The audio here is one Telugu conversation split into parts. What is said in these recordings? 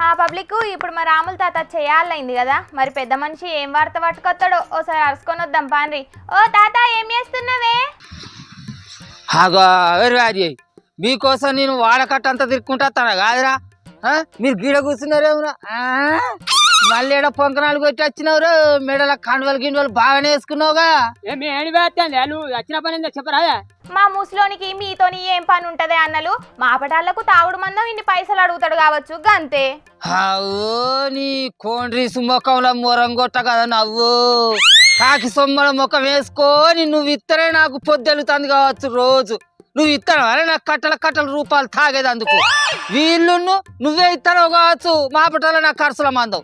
ఆ పబ్లిక్ ఇప్పుడు మా రాముల తాత చేయాలైంది కదా, మరి పెద్ద మనిషి ఏం వార్త పట్టుకొస్తాడో ఓసారి అరుచుకొని వద్దాం పాన్రి. ఓ తాత ఏం చేస్తున్నావే? అది మీకోసం నేను వాడకట్టంతా తిరుక్కుంటా కాదురా. మీరు గీడ కూర్చున్నారేమరా, మళ్ళీ ఏడ పొంకనాలు కొట్టి వచ్చినావురా. మెడల కండువలు గిండువలు బాగానే వేసుకున్నావుగా. నువ్వు వచ్చిన పని చెప్పరా? మా ముసలోనికి మీతోని ఏం పని ఉంటదే అన్నలు, మా పటాలకు తాగుడు మందం ఇన్ని పైసలు అడుగుతాడు కావచ్చు గంతే. నీ కోండ్రీసు ముఖంలో మొరం కొట్ట కదా నవ్వు. కాకి సొమ్మల ముఖం వేసుకొని నువ్వు ఇత్తనే నాకు పొద్దెలుతుంది కావచ్చు రోజు. నువ్వు ఇస్తాను అరే నాకు కట్టల రూపాయలు తాగేది అందుకు. వీళ్ళు నువ్వే ఇస్తానో కావచ్చు, మా పటాల నాకు ఖర్చుల మందం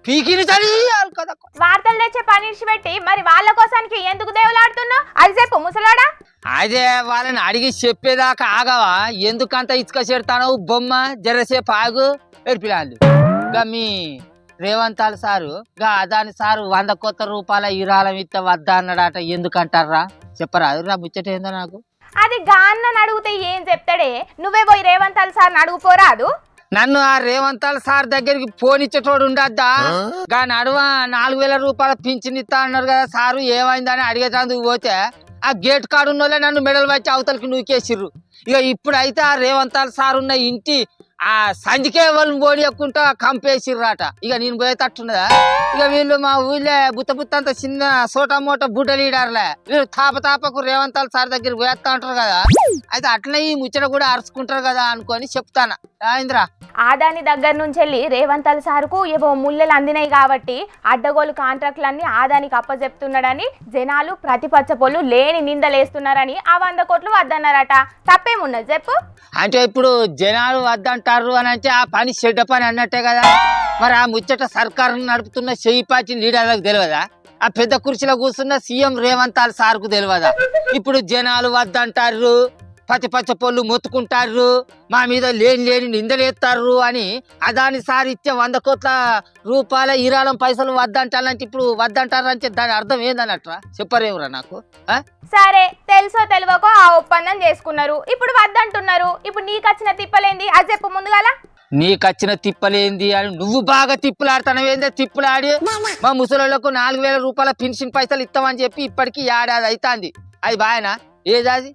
పీకిని చదివారు కదా. వార్తలు తెచ్చే పని పెట్టి మరి వాళ్ళ కోసానికి ఎందుకు దేవులాడుతున్నావు? అది చెప్పు ముసలాడా. అదే వాళ్ళని అడిగి చెప్పేదాకా ఆగవా? ఎందుకంత ఇసుక చెడతావు బొమ్మ? జరసేపు ఆగు పిల్లలు. ఇంకా మీ రేవంతాలు సారు అదాని సారు 100 కోట్ల రూపాయల ఇరాళం ఇత్త వద్దా అన్నాడట. ఎందుకంటారా చెప్పరా? నా ముచ్చట ఏందో నాకు. అది గాన్నని అడిగితే ఏం చెప్తాడే? నువ్వే పోయి రేవంతాలు సార్ని అడుగుపోరాదు. నన్ను ఆ రేవంతాల సార్ దగ్గరికి పోనిచ్చేటోడు ఉండద్దా? కానీ అడవ 4000 రూపాయల పింఛన్ ఇస్తా అన్నారు కదా సారు, ఏమైందని అడిగేటందుకు పోతే ఆ గేట్ కాడు ఉన్నోళ్ళే నన్ను మెడలు వచ్చి అవతలకి నూకేసిర్రు. ఇక ఇప్పుడైతే ఆ రేవంతాల సార్ ఉన్న ఇంటి ఆ సంధికే వాళ్ళని పోనీయకుంటా కంపేసిర్రాట. ఇక నేను పోయేటట్టున్నదా? ఇక వీళ్ళు మా ఊళ్ళే బుత్త అంత చిన్న సోటా మోట బుడ్డ లీడర్లే. వీళ్ళు తాపకు రేవంతాల సార్ దగ్గర పోయేస్తా అంటారు కదా. అయితే అట్లనే ఈ ముచ్చట కూడా అరుచుకుంటారు కదా అనుకొని చెప్తానా. రాయింద్రా ఆదాని దగ్గర నుంచి వెళ్ళి రేవంతాల సారుకు ఏవో ముల్లెలు అందినాయి కాబట్టి అడ్డగోలు కాంట్రాక్టులన్నీ ఆదానికి అప్పచెప్తున్నాడని జనాలు ప్రతిపచ్చపోళ్ళు లేని నిందలేస్తున్నారని ఆ 100 కోట్లు వద్దన్నారట. తప్పేమున్నది చెప్పు? అంటే ఇప్పుడు జనాలు వద్దంటారు అని అంటే ఆ పని చెడ్డ పని అన్నట్టే కదా. మరి ఆ ముచ్చట సర్కారు నడుపుతున్న చెయ్యి పార్టీ లీడర్లకు తెలియదా? ఆ పెద్ద కుర్చీలో కూర్చున్న సీఎం రేవంతాల సార్కు తెలియదా? ఇప్పుడు జనాలు వద్దంటారు, పచ్చ పొల్లు మొత్తుకుంటారు, మా మీద లేని నిందలేస్తారు అని అదాని సార్ ఇచ్చే 100 కోట్ల రూపాయల ఇరాళం పైసలు వద్దంటారంటే ఇప్పుడు వద్దంటారు అంటే దాని అర్థం ఏందన్నట్రా? చెప్పరేవురా నాకు. సరే తెలుసో తెలియకో ఆ ఒప్పందం చేసుకున్నారు, ఇప్పుడు వద్దంటున్నారు. ఇప్పుడు నీకు వచ్చిన తిప్పలేంది అది చెప్పు ముందుగాల. నీకచ్చిన తిప్పలేంది అని నువ్వు బాగా తిప్పులాడుతానవేందే? తిప్పులాడి మా ముసలోళ్ళకు 4000 రూపాయల పెన్షన్ పైసలు ఇస్తామని చెప్పి ఇప్పటికి ఏడాది అవుతుంది. అది బాయనా? ఏదాది?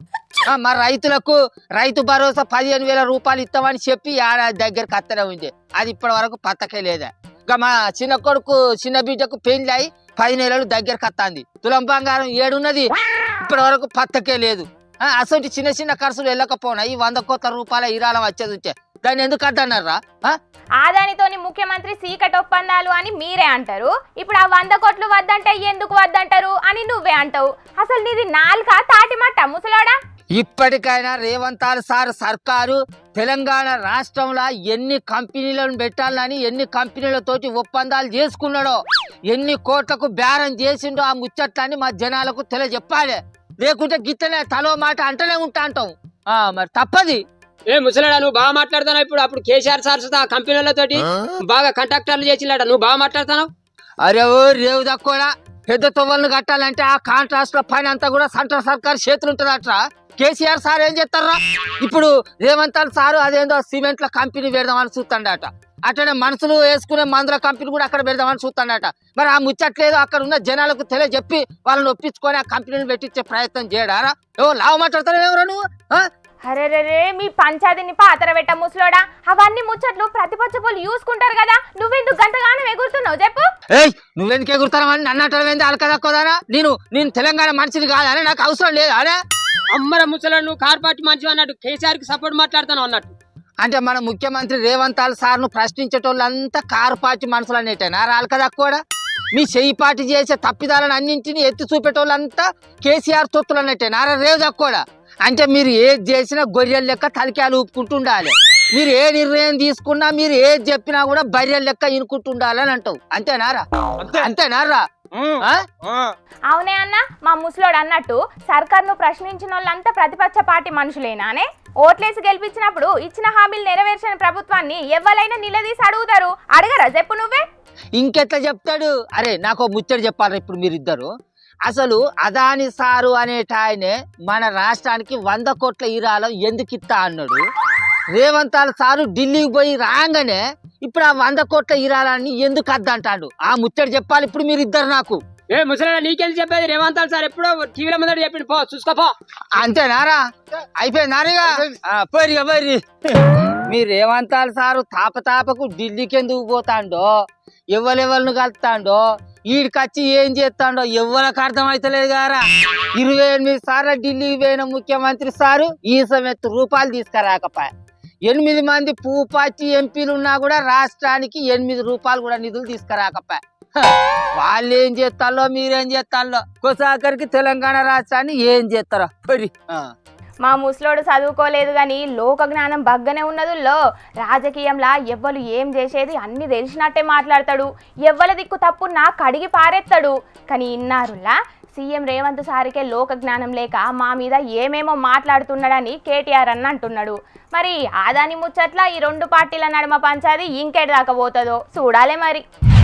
మా రైతులకు రైతు భరోసా 15,000 రూపాయలు ఇస్తామని చెప్పి ఏడాది దగ్గరకు అత్తనే ఉంది. అది ఇప్పటి వరకు పత్తకే లేదా. ఇంకా మా చిన్న కొడుకు చిన్న బిడ్డకు పెళ్లి అయి 10 నెలలు దగ్గరకు వస్తుంది. తులం బంగారం ఏడున్నది, ఇప్పటి వరకు పత్తకే లేదు. అసలు చిన్న ఖర్చులు వెళ్ళకపోయినా ఈ 100 కోట్ల రూపాయల ఇరాళం వచ్చేది ఉంటే దాన్ని ఎందుకు అద్దన్నారా? ఆదానితోని ముఖ్యమంత్రి సీకట్ ఒప్పందాలు అని మీరే అంటారు. ఇప్పుడు ఆ 100 కోట్లు వద్దంటే ఎందుకు వద్దంటారు అని నువ్వే అంటావు. అసలు నీది నాలుక తాటిమట్ట ముసలాడా. ఇప్పటికైనా రేవంతాల సార్ సర్కారు తెలంగాణ రాష్ట్రంలో ఎన్ని కంపెనీలను పెట్టాలని ఎన్ని కంపెనీలతోటి ఒప్పందాలు చేసుకున్నాడో, ఎన్ని కోట్లకు బేరం చేసిండో ఆ ముచ్చట్లని మా జనాలకు తెలియజెప్పాలి. లేకుంటే గిట్టనే తలో మాట అంటనే అంటాం. మరి తప్పది. ఏ ముసలాడా నువ్వు బాగా మాట్లాడుతున్నావు. అప్పుడు కేసీఆర్ సార్ ఆ కంపెనీలతోటి బాగా కాంట్రాక్టర్లు చేసినాడ, నువ్వు బాగా మాట్లాడుతున్నావు. అరే ఓ రేవు తక్కువ పెద్ద తొవ్వలను కట్టాలంటే ఆ కాంట్రాక్ట్ లో పని అంతా కూడా సెంట్రల్ సర్కార్ చేతులు ఉంటుందట్రా. కేసీఆర్ సార్ ఏం చేస్తారా? ఇప్పుడు రేవంతాల సారు అదేందో సిమెంట్ల కంపెనీ పెడదామని చూస్తాడట. అట్లనే మనుషులు వేసుకునే మందుల కంపెనీ కూడా అక్కడ పెడదామని చూస్తాడట. మరి ఆ ముచ్చట్లేదు అక్కడ ఉన్న జనాలకు తెలియజెప్పి వాళ్ళని ఒప్పించుకొని ఆ కంపెనీని పెట్టించే ప్రయత్నం చేయడారా? లావు మాట్లాడతారా ఎవరా నువ్వు? అరే మీ పంచాయతీని పాతర పెట్ట ముసలోడా. అవన్నీ ముచ్చట్లు ప్రతిపక్షపోలు చూసుకుంటారు కదా, నువ్వెందుకు గంటగానం ఎగురుతున్నావు చెప్పు? నువ్వెందుకు ఎగురుతావని నన్నటవేంది అలకదక్కోదానా? నేను తెలంగాణ మనిషిని కాదని నాకు అవసరం లేదు. అరే అమ్మర ముసలాడు నువ్వు కార్ పార్టీ మనిషి అన్నట్టు కేసీఆర్ కి సపోర్ట్ మాట్లాడుతున్నావు అన్నట్టు. అంటే మన ముఖ్యమంత్రి రేవంతాల సార్ను ప్రశ్నించేటోళ్ళంతా కారు పార్టీ మనుషులు అనేటేనా అలకదక్కోడా? మీ చెయ్యి పార్టీ చేసే తప్పిదాలను అన్నింటినీ ఎత్తి చూపేటోళ్ళంతా కేసీఆర్ తొత్తులు అన్నట్టేనా రేవు దక్కోడా? అంటే మీరు ఏది చేసినా గొర్రెల లెక్క తలకాయలు ఊపుకుంటుండాలి. మీరు ఏ నిర్ణయం తీసుకున్నా మీరు ఏది చెప్పినా కూడా బర్రెల లెక్క ఇనుకుంటుండాలని అంటావు. అంతేనారా? అంతేనారా? అవునే అన్న, మా ముసలోడు అన్నట్టు సర్కార్ను ప్రశ్నించిన వాళ్ళంతా ప్రతిపక్ష పార్టీ మనుషులేనానే? ఓట్లేసి గెలిపించినప్పుడు ఇచ్చిన హామీలు నెరవేర్చిన ప్రభుత్వాన్ని ఎవరైనా నిలదీసి అడుగుతారు. అడగరా చెప్పు నువ్వే? ఇంకెట్లా చెప్తాడు? అరే నాకు ముచ్చట చెప్పాలి. ఇప్పుడు మీరిద్దరు అసలు అదాని సారు అనేట ఆయనే మన రాష్ట్రానికి 100 కోట్ల ఇరాళం ఎందుకు ఇస్తా అన్నాడు? రేవంత్ సారు ఢిల్లీకి పోయి రాగానే ఇప్పుడు ఆ 100 కోట్ల ఇరాలని ఎందుకు అద్దంటాడు ఆ ముచ్చట చెప్పాలి ఇప్పుడు మీరు ఇద్దరు నాకు. ఏ ముసలా నీకెందుకు చెప్పేది? రేవంతాలు సార్ ఎప్పుడో టీవీల ముందర చెప్పిండు, పో చూసుకోపో. అంతేనారా? అయిపోయిందారిగా పోరిగా పోరి. మీరు రేవంత్ సారు తాపకు ఢిల్లీకి ఎందుకు పోతాండో, ఎవరెవరిని కలుతాండో, ఈడికొచ్చి ఏం చేస్తాడో ఎవరికి అర్థమైతలేదు గారా. 28 సార్లు ఢిల్లీకి పోయిన ముఖ్యమంత్రి సారు ఈ సమయత్తు రూపాయలు తీసుకురాకపోయా. 8 మంది పూపాచి ఎంపీలు ఉన్నా కూడా రాష్ట్రానికి 8 రూపాయలు కూడా నిధులు తీసుకురాకపోయా. వాళ్ళు ఏం చేస్తాలో మీరేం చేస్తాలో కొసాకరికి తెలంగాణ రాష్ట్రాన్ని ఏం చేస్తారో మరి. మా ముసలోడు చదువుకోలేదు గాని లోక జ్ఞానం బగ్గనే ఉన్నదుల్లో. రాజకీయంలా ఎవ్వరు ఏం చేసేది అన్ని తెలిసినట్టే మాట్లాడతాడు, ఎవ్వల దిక్కు తప్పున్నా కడిగి పారేస్తాడు. కానీ ఇన్నారులా సీఎం రేవంత్ సారికే లోక జ్ఞానం లేక మా మీద ఏమేమో మాట్లాడుతున్నాడని కేటీఆర్ అన్న అంటున్నాడు. మరి ఆదాని ముచ్చట్ల ఈ 2 పార్టీల నడుమ పంచాది ఇంకేటి దాకా పోతుందో చూడాలే మరి.